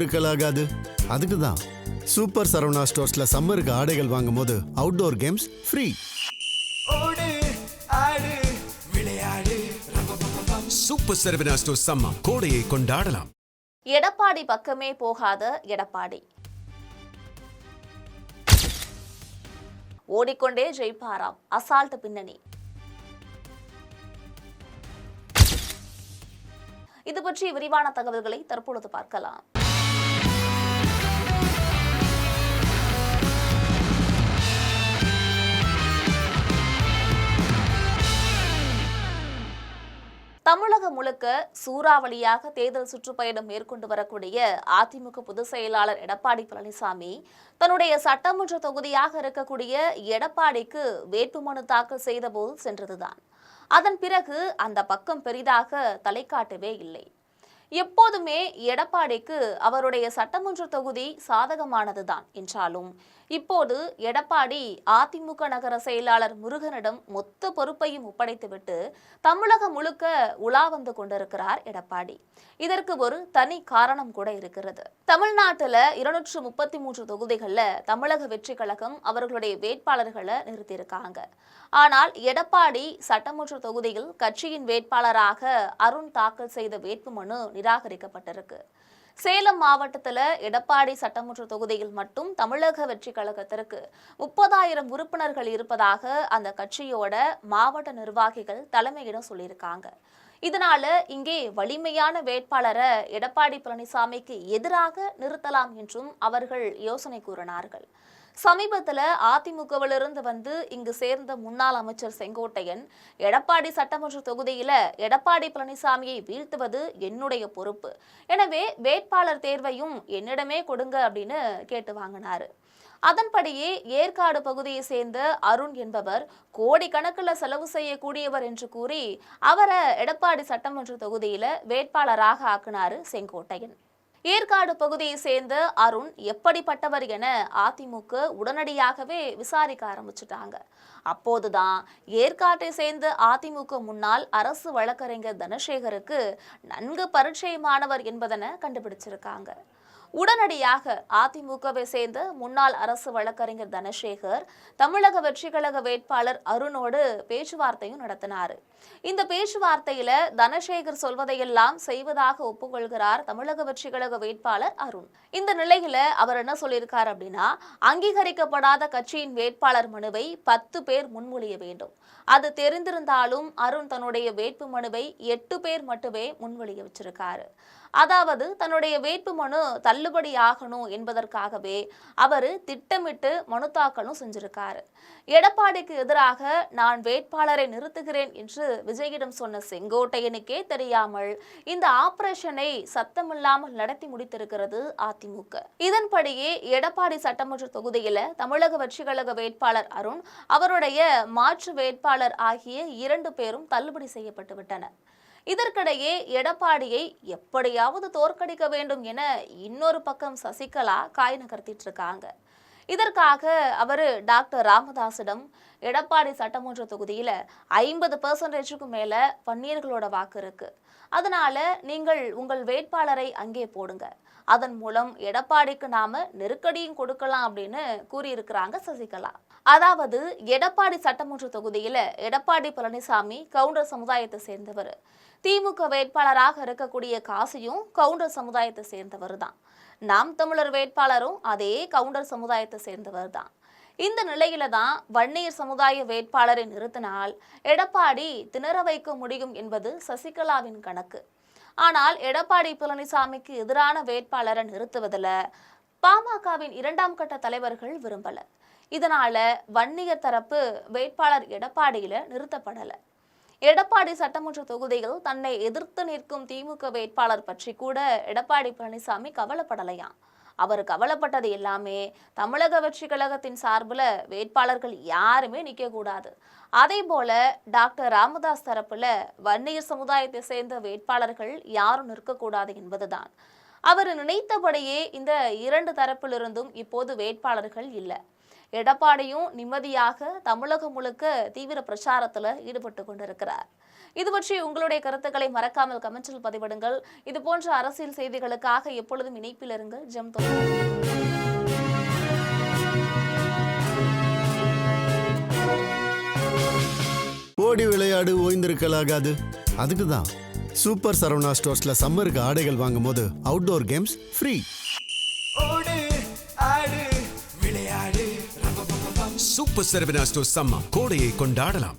கொடுக்கலாகாது. அதுக்கு தான் சூப்பர் சரவணா ஸ்டோர்ஸ்ல சம்மருக்கு ஆடைகள் வாங்கும் போது outdoor games free. Super Saravana stores summer கோடையை கொண்டாடலாம். எடப்பாடி பக்கமே போகாத எடப்பாடி ஓடிக்கொண்டே ஜெயிப்பாராம், அசால்ட் பின்னணி. இது பற்றி விரிவான தகவல்களை தற்பொழுது பார்க்கலாம். தமிழகம் முழுக்க சூறாவளியாக தேர்தல் சுற்றுப்பயணம் மேற்கொண்டு வரக்கூடிய அதிமுக பொதுச் செயலாளர் எடப்பாடி பழனிசாமி தன்னுடைய சட்டமன்ற தொகுதியாக இருக்கக்கூடிய எடப்பாடிக்கு வேட்புமனு தாக்கல் செய்தபோது சென்றதுதான். அதன் பிறகு அந்த பக்கம் பெரிதாக தலை காட்டவே இல்லை. எப்போதுமே எடப்பாடிக்கு அவருடைய சட்டமன்ற தொகுதி சாதகமானதுதான் என்றாலும் இப்போது எடப்பாடி அதிமுக நகர செயலாளர் முருகனிடம் மொத்த பொறுப்பையும் ஒப்படைத்துவிட்டு தமிழகம் முழுக்க உலா வந்து கொண்டிருக்கிறார் எடப்பாடி. இதற்கு ஒரு தனி காரணம் கூட இருக்கிறது. தமிழ்நாட்டுல 233 தொகுதிகள்ல தமிழக வெற்றி கழகம் அவர்களுடைய வேட்பாளர்களை நிறுத்தியிருக்காங்க. ஆனால் எடப்பாடி சட்டமன்ற தொகுதியில் கட்சியின் வேட்பாளராக அருண் தாக்கல் செய்த வேட்புமனு நிராகரிக்கப்பட்டிருக்கு. சேலம் மாவட்டத்தில் எடப்பாடி சட்டமன்ற தொகுதியில் மட்டும் தமிழக வெற்றி கழகத்திற்கு 30,000 உறுப்பினர்கள் இருப்பதாக அந்த கட்சியோட மாவட்ட நிர்வாகிகள் தலைமையிடம் சொல்லியிருக்காங்க. இதனால இங்கே வலிமையான வேட்பாளரை எடப்பாடி பழனிசாமிக்கு எதிராக நிறுத்தலாம் என்றும் அவர்கள் யோசனை கூறினார்கள். சமீபத்தில் அதிமுகவிலிருந்து வந்து இங்கு சேர்ந்த முன்னாள் அமைச்சர் செங்கோட்டையன் எடப்பாடி சட்டமன்ற தொகுதியில எடப்பாடி பழனிசாமியை வீழ்த்துவது என்னுடைய பொறுப்பு, எனவே வேட்பாளர் தேர்வையும் என்னிடமே கொடுங்க அப்படின்னு கேட்டு வாங்கினாரு. அதன்படியே ஏற்காடு பகுதியை சேர்ந்த அருண் என்பவர் கோடிக்கணக்கில் செலவு செய்யக்கூடியவர் என்று கூறி அவரை எடப்பாடி சட்டமன்ற தொகுதியில வேட்பாளராக ஆக்கினாரு செங்கோட்டையன். ஏற்காடு பகுதியை சேர்ந்த அருண் எப்படிப்பட்டவர் என அதிமுக உடனடியாகவே விசாரிக்க ஆரம்பிச்சுட்டாங்க. அப்போதுதான் ஏற்காட்டை சேர்ந்த அதிமுக முன்னாள் அரசு வழக்கறிஞர் தனசேகருக்கு நன்கு பரிச்சயமானவர் என்பதனை கண்டுபிடிச்சிருக்காங்க. உடனடியாக அதிமுகவை சேர்ந்த முன்னாள் அரசு வழக்கறிஞர் தனசேகர் தமிழக வெற்றி கழக வேட்பாளர் அருணோடு பேச்சுவார்த்தையும் நடத்தினார். இந்த பேச்சுவார்த்தையில தனசேகர் சொல்வதையெல்லாம் செய்வதாக ஒப்புக்கொள்கிறார் தமிழக வெற்றி கழக வேட்பாளர் அருண். இந்த நிலையில அவர் என்ன சொல்லியிருக்கார் அப்படின்னா, அங்கீகரிக்கப்படாத கட்சியின் வேட்பாளர் மனுவை 10 பேர் முன்மொழிய வேண்டும். அது தெரிந்திருந்தாலும் அருண் தன்னுடைய வேட்பு மனுவை 8 பேர் மட்டுமே முன்மொழிய வச்சிருக்காரு. அதாவது தன்னுடைய வேட்புமனு தள்ளுபடி ஆகணும் என்பதற்காகவே அவர் திட்டமிட்டு மனு தாக்கலும் செஞ்சிருக்காரு. எடப்பாடிக்கு எதிராக நான் வேட்பாளரை நிறுத்துகிறேன் என்று விஜயிடம் சொன்ன செங்கோட்டையனுக்கே தெரியாமல் இந்த ஆபரேஷனை சத்தமில்லாமல் நடத்தி முடித்திருக்கிறது அதிமுக. இதன்படியே எடப்பாடி சட்டமன்ற தொகுதியில தமிழக வெற்றி கழக வேட்பாளர் அருண் அவருடைய மாற்று வேட்பாளர் ஆகிய 2 பேரும் தள்ளுபடி செய்யப்பட்டு விட்டனர். இதற்கிடையே எடப்பாடியை எப்படியாவது தோற்கடிக்க வேண்டும் என இன்னொரு பக்கம் சசிகலா காய் நகர்த்திட்டு இருக்காங்க. இதற்காக அவர் டாக்டர் ராமதாசிடம் எடப்பாடி சட்டமன்ற தொகுதியில 50% மேல வன்னியர்களோட வாக்கு இருக்கு, அதனால நீங்கள் உங்கள் வேட்பாளரை அங்கே போடுங்க, அதன் மூலம் எடப்பாடிக்கு நாம நெருக்கடியும் கொடுக்கலாம் அப்படின்னு கூறியிருக்கிறாங்க சசிகலா. அதாவது எடப்பாடி சட்டமன்ற தொகுதியில எடப்பாடி பழனிசாமி கவுண்டர் சமுதாயத்தை சேர்ந்தவர், திமுக வேட்பாளராக இருக்கக்கூடிய காசியும் கவுண்டர் சமுதாயத்தை சேர்ந்தவர் தான், நாம் தமிழர் வேட்பாளரும் அதே கவுண்டர் சமுதாயத்தை சேர்ந்தவர் தான். இந்த நிலையில தான் வன்னியர் சமுதாய வேட்பாளரை நிறுத்தினால் எடப்பாடி திணற வைக்க முடியும் என்பது சசிகலாவின் கணக்கு. ஆனால் எடப்பாடி பழனிசாமிக்கு எதிரான வேட்பாளரை நிறுத்துவதில் பாமகவின் 2ஆம் கட்ட தலைவர்கள் விரும்பல. இதனால வன்னியர் தரப்பு வேட்பாளர் எடப்பாடியில நிறுத்தப்படல. எடப்பாடி சட்டமன்ற தொகுதியில் தன்னை எதிர்த்து நிற்கும் திமுக வேட்பாளர் பற்றி கூட எடப்பாடி பழனிசாமி கவலைப்படலையாம். அவர் கவலைப்பட்டது எல்லாமே தமிழக வெற்றி கழகத்தின் சார்பில் வேட்பாளர்கள் யாருமே நிற்க கூடாது, அதே போல டாக்டர் ராமதாஸ் தரப்புல வன்னியர் சமுதாயத்தை சேர்ந்த வேட்பாளர்கள் யாரும் நிற்கக்கூடாது என்பதுதான். அவர் நினைத்தபடியே இந்த 2 தரப்பிலிருந்தும் இப்போது வேட்பாளர்கள் இல்லை. எடப்பாடியும் நிம்மதியாக தமிழகம் முழுக்க தீவிர பிரச்சாரத்துல ஈடுபட்டு கொண்டிருக்கிறார். இது பற்றி உங்களுடைய கருத்துக்களை மறக்காமல் கமெண்டில் பதிவிடுங்கள். இது போன்ற அரசியல் செய்திகளுக்காக எப்பொழுதும் இணைப்பில் இருங்கள். ஜெம் ஓடி விளையாடு ஓய்ந்திருக்கலாகாது. அதுக்கு தான் சூப்பர் சரவணா ஸ்டோர்ஸ்ல சம்மருக்கு ஆடைகள் வாங்கும் போது outdoor games free. Super Saravana stores summer கோடையை கொண்டாடலாம்.